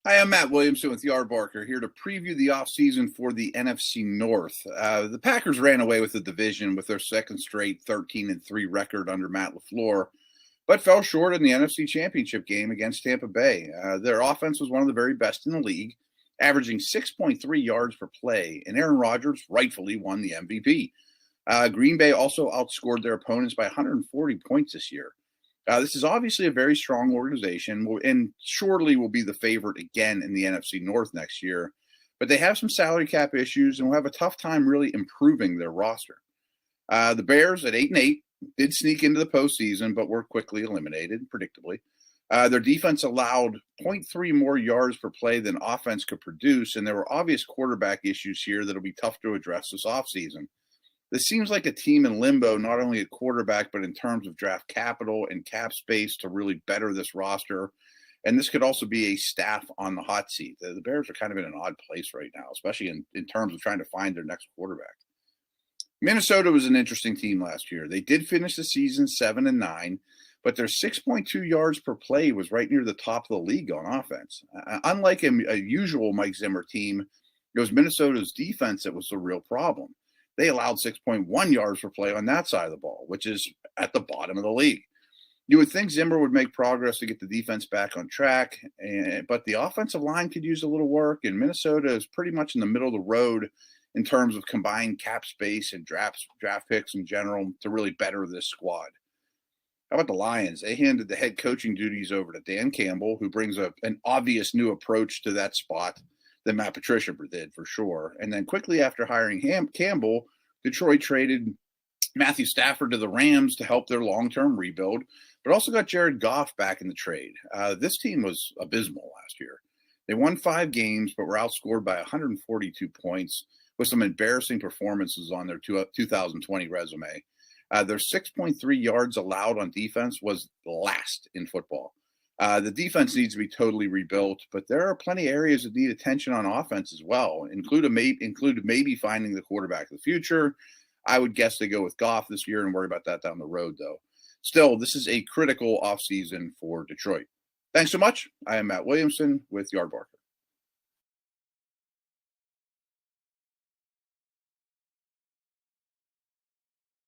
Hi, I'm Matt Williamson with Yardbarker here to preview the offseason for the NFC North. The Packers ran away with the division with their second straight 13-3 record under Matt LaFleur, but fell short in the NFC Championship game against Tampa Bay. Their offense was one of the very best in the league, averaging 6.3 yards per play, and Aaron Rodgers rightfully won the MVP. Green Bay also outscored their opponents by 140 points this year. This is obviously a very strong organization and surely will be the favorite again in the NFC North next year. But they have some salary cap issues and will have a tough time really improving their roster. The Bears at 8-8 did sneak into the postseason, but were quickly eliminated, predictably. Their defense allowed zero point 0.3 more yards per play than offense could produce, and there were obvious quarterback issues here that'll be tough to address this offseason. This seems like a team in limbo, not only at quarterback, but in terms of draft capital and cap space to really better this roster. And this could also be a staff on the hot seat. The Bears are kind of in an odd place right now, especially in terms of trying to find their next quarterback. Minnesota was an interesting team last year. They did finish the season 7-9, but their 6.2 yards per play was right near the top of the league on offense. Unlike a usual Mike Zimmer team, it was Minnesota's defense that was the real problem. They allowed 6.1 yards per play on that side of the ball, which is at the bottom of the league. You would think Zimmer would make progress to get the defense back on track, but the offensive line could use a little work, and Minnesota is pretty much in the middle of the road in terms of combined cap space and draft picks in general to really better this squad. How about the Lions? They handed the head coaching duties over to Dan Campbell, who brings an obvious new approach to that spot than Matt Patricia did for sure. And then quickly after hiring Campbell, Detroit traded Matthew Stafford to the Rams to help their long-term rebuild, but also got Jared Goff back in the trade. This team was abysmal last year. They won 5 games, but were outscored by 142 points with some embarrassing performances on their 2020 resume. Their 6.3 yards allowed on defense was last in football. The defense needs to be totally rebuilt, but there are plenty of areas that need attention on offense as well, including maybe finding the quarterback of the future. I would guess they go with Goff this year and worry about that down the road, though. Still, this is a critical offseason for Detroit. Thanks so much. I am Matt Williamson with Yardbarker.